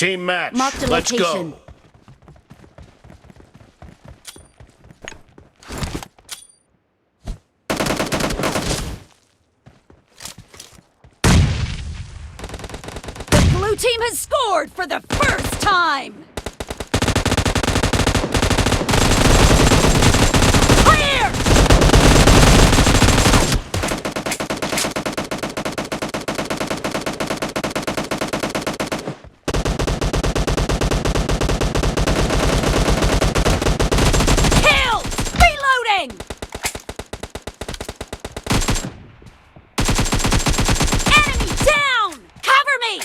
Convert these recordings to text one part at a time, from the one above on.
Team match. Marked a Let's location. go. The blue team has scored for the first time! Clear! Killed! Reloading! Enemy down! Cover me!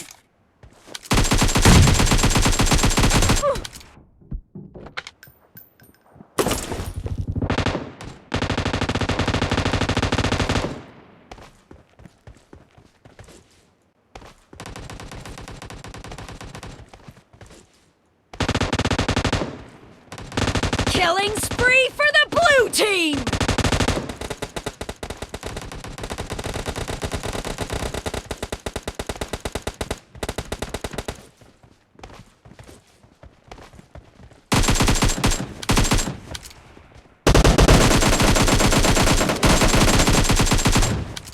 Killing spree for the blue team!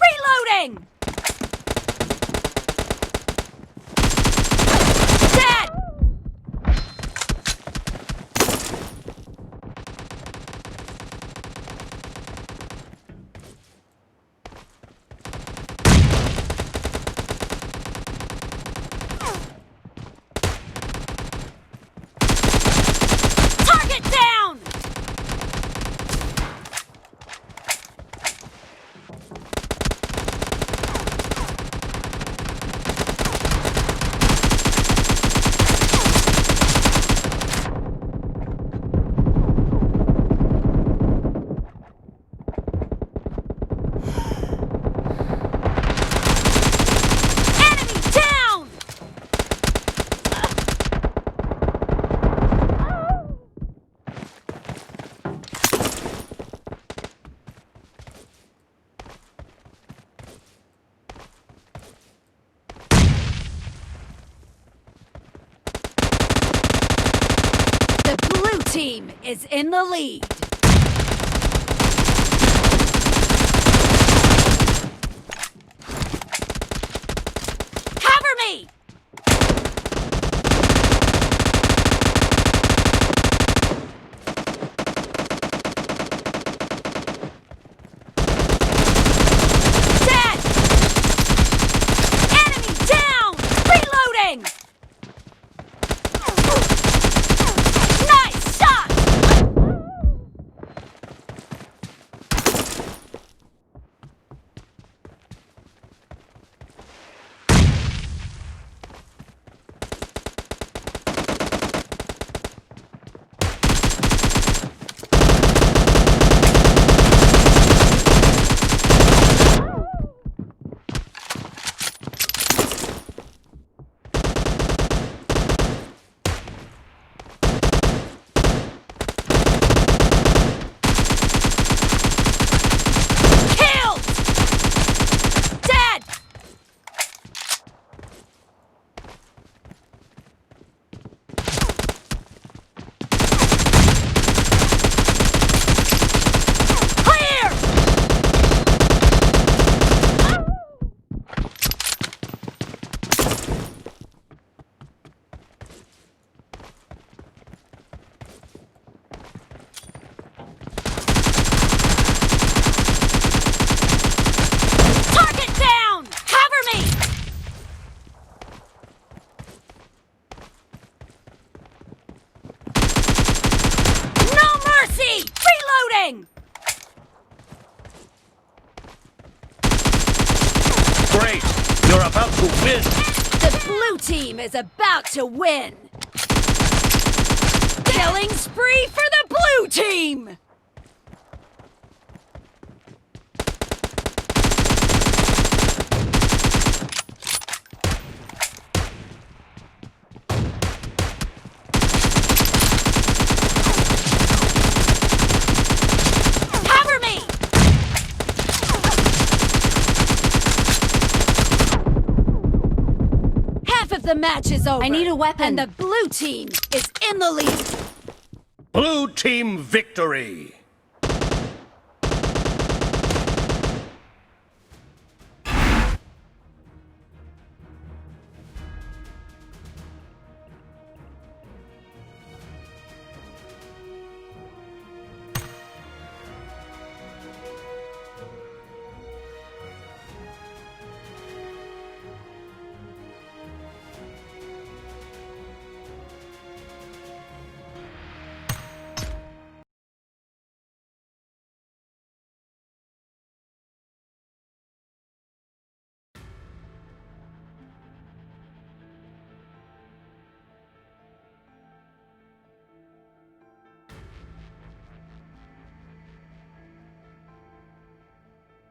Reloading! Dead! Target down! Enemy down! The blue team is in the lead. Cover me! Dead! Enemy down! Reloading! Nice shot! Killed! Dead! Clear! Target down! Cover me! No mercy! Reloading! Great. You're about to win. The blue team is about to win! Killing spree for the blue team! Cover me! Half of of the match is over. I need a weapon. And the blue team is in the lead. Blue team victory!